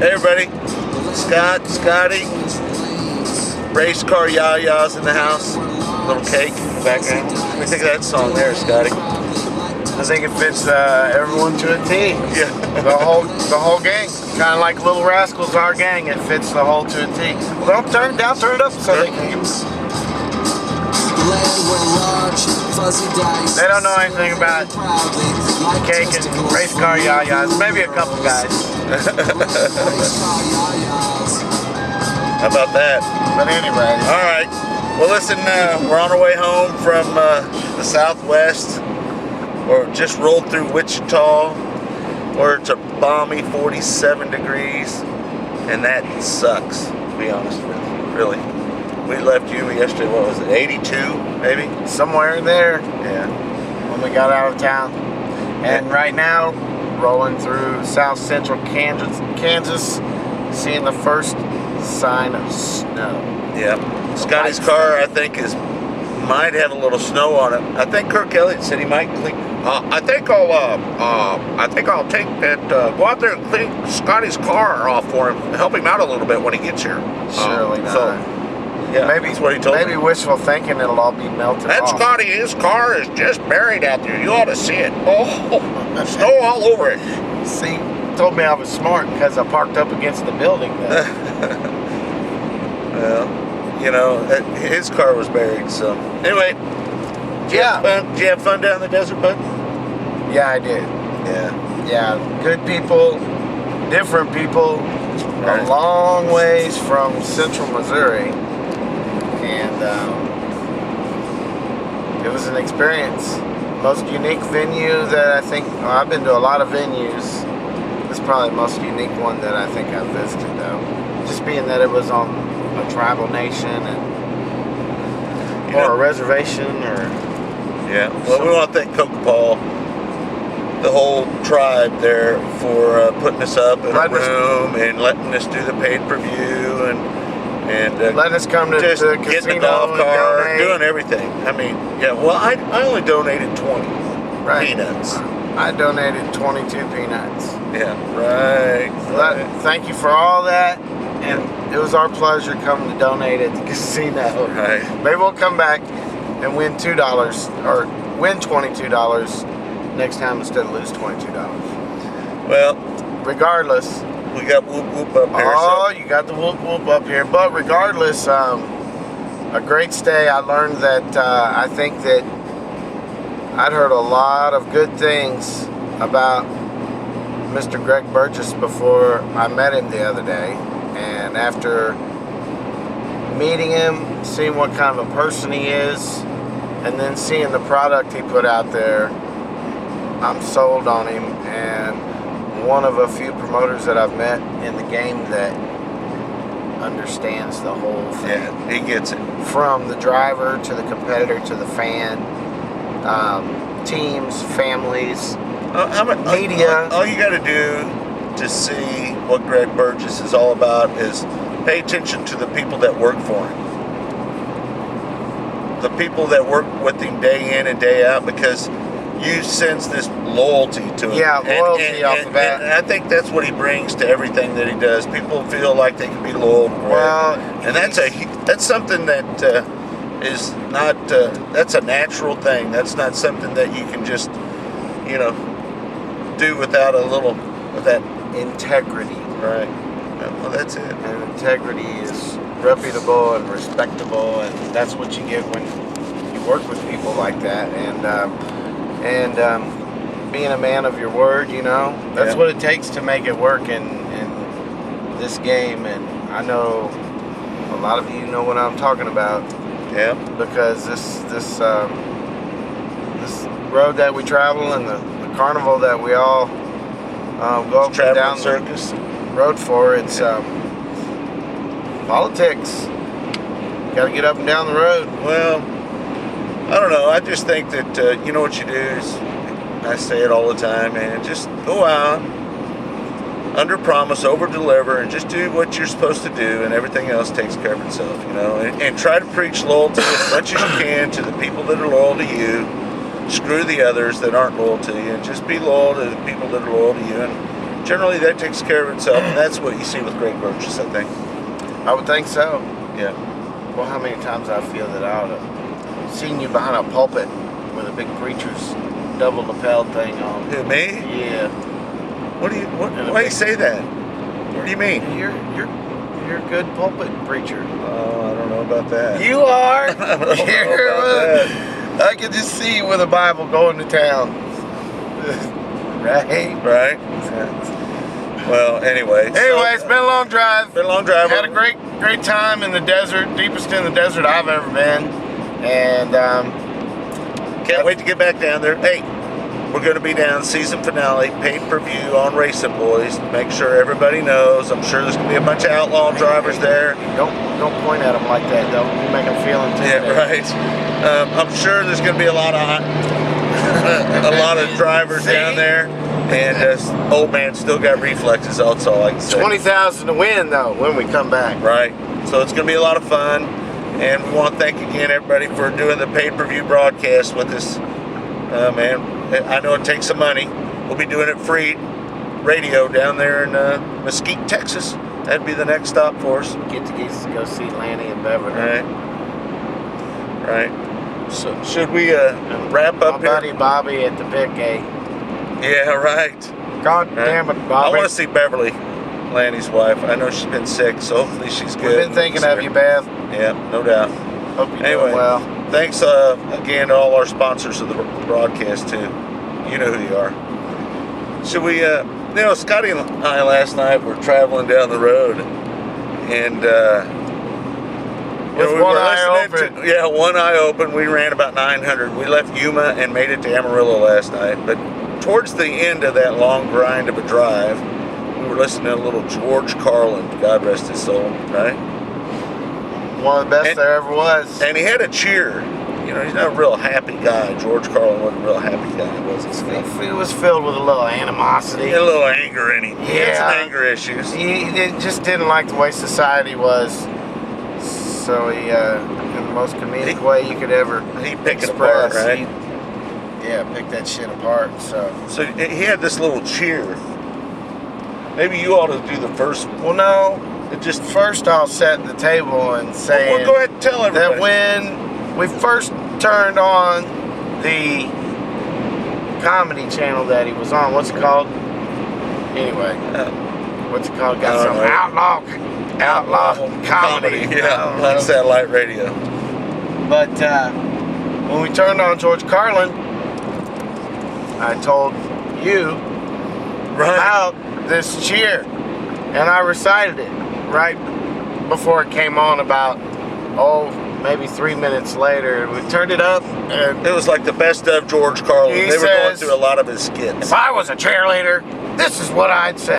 Hey everybody, Scotty, race car yah-yahs in the house, little cake in the background. What do you think of that song there, Scotty? I think it fits everyone to a T. Yeah. the whole gang. Kind of like Little Rascals, our gang. It fits the whole to a T. Well, don't turn it down, turn it up so they can. They don't know anything about cake and race car yah-yahs. Maybe a couple guys. How about that? But anyway. All right. Well, listen, we're on our way home from the Southwest. Or just rolled through Wichita, where it's a balmy 47 degrees, and that sucks, to be honest with you, really. We left you yesterday, what was it, 82, maybe? Somewhere there. Yeah. When we got out of town. And right now, rolling through south central Kansas, seeing the first sign of snow. Yeah. Scotty's car, I think, might have a little snow on it. I think Kirk Elliott said he might clean. I think I'll take that. Go out there and clean Scotty's car off for him. Help him out a little bit when he gets here. Surely not. So, yeah, maybe that's what he told me. Maybe wishful thinking it'll all be melted That off. Scotty, his car is just buried out there. You ought to see it. Oh, snow all over it. See, told me I was smart because I parked up against the building. Well, you know, his car was buried. So anyway. Did you have fun down in the desert, bud? Yeah, I did. Yeah, good people, different people, a long ways from central Missouri, and it was an experience. Most unique venue that I think, I've been to a lot of venues. This is probably the most unique one that I think I've visited, though. Just being that it was on a tribal nation or a reservation or... Yeah, well, we want to thank Coca Paul, the whole tribe there, for putting us up in a room and letting us do the paid-per-view and letting us come to just the getting casino the golf cart, and doing everything. I mean, yeah. Well, I only donated 20 peanuts. I donated 22 peanuts. Yeah, right. Thank you for all that, and it was our pleasure coming to donate at the casino. Right. Maybe we'll come back and win $2 or win $22 next time instead of lose $22. Well, regardless, we got whoop whoop up here. Oh, you got the whoop whoop up here. But regardless, a great stay. I learned that I think that I'd heard a lot of good things about Mr. Greg Burgess before I met him the other day, and after meeting him, seeing what kind of a person he is, and then seeing the product he put out there, I'm sold on him, and one of a few promoters that I've met in the game that understands the whole thing. Yeah, he gets it. From the driver to the competitor to the fan, teams, families, media. All you got to do to see what Greg Burgess is all about is pay attention to the people that work for him. The people that work with him day in and day out, because you sense this loyalty to him. Yeah, loyalty off the bat. And I think that's what he brings to everything that he does. People feel like they can be loyal to Greg. Well, and that's something that is not, that's a natural thing. That's not something that you can just, do without with that integrity. Right. Well, that's it. And integrity is reputable and respectable, and that's what you get when you work with people like that. And being a man of your word, that's what it takes to make it work in this game. And I know a lot of you know what I'm talking about. Yeah. Because this road that we travel and the carnival that we all go up and down circus road for, it's politics. Got to get up and down the road. Well, I don't know. I just think that you know what you do is, I say it all the time, man. Just go out, under promise, over deliver, and just do what you're supposed to do, and everything else takes care of itself. And try to preach loyalty as much as you can to the people that are loyal to you. Screw the others that aren't loyal to you, and just be loyal to the people that are loyal to you. generally that takes care of itself, and that's what you see with great purchase, I think. I would think so. Yeah. Well, how many times I feel that I ought to seen you behind a pulpit with a big preacher's double lapel thing on. Who, me? Yeah. Why do you say that? What do you mean? You're a good pulpit preacher. Oh, I don't know about that. You are. I don't know about that. I can just see you with a Bible going to town. Right? Right? Well, anyway. Anyway, it's been a long drive. Been a long drive. Had a great time in the desert, deepest in the desert I've ever been. And can't wait to get back down there. Hey, we're going to be down season finale, pay-per-view on RacinBoys. Make sure everybody knows. I'm sure there's going to be a bunch of outlaw drivers there. Don't point at them like that, though. You make them feel intimidated. Yeah, right. I'm sure there's going to be a lot of drivers down there, and old man still got reflexes. That's all I can say. 20,000 to win, though, when we come back. Right. So it's going to be a lot of fun, and we want to thank again everybody for doing the pay-per-view broadcast with us. Man, I know it takes some money. We'll be doing it free radio down there in Mesquite, Texas. That'd be the next stop for us. Get to go see Lanny and Beverly. Right. So should we wrap up my buddy Bobby at the pit gate. Yeah, right. God damn it, Bobby. I want to see Beverly, Lanny's wife. I know she's been sick, so hopefully she's good. We've been thinking of you, Beth. Yeah, no doubt. Hope you're Anyway, doing well. Thanks again to all our sponsors of the broadcast too. You know who you are. Should we? Scotty and I last night were traveling down the road, and with one eye open. One eye open. We ran about 900. We left Yuma and made it to Amarillo last night. But towards the end of that long grind of a drive, we were listening to a little George Carlin. God rest his soul. Right. One of the best there ever was. And he had a cheer. You know, he's not a real happy guy. George Carlin wasn't a real happy guy, was he? He was filled with a little animosity. He had a little anger in him. Yeah. He had some anger issues. He just didn't like the way society was. So he, in the most comedic way you could ever picked it apart, right? Picked that shit apart. So he had this little cheer. Maybe you ought to do the first one. Well, no. First I'll set the table and say well, go ahead and tell everybody. that when we first turned on the comedy channel that he was on, what's it called? Anyway, what's it called? Got some outlaw comedy. Yeah, on satellite radio. But when we turned on George Carlin, I told you about this cheer, and I recited it right before it came on about, maybe 3 minutes later. We turned it up, and it was like the best of George Carlin. They were going through a lot of his skits. If I was a cheerleader, this is what I'd say.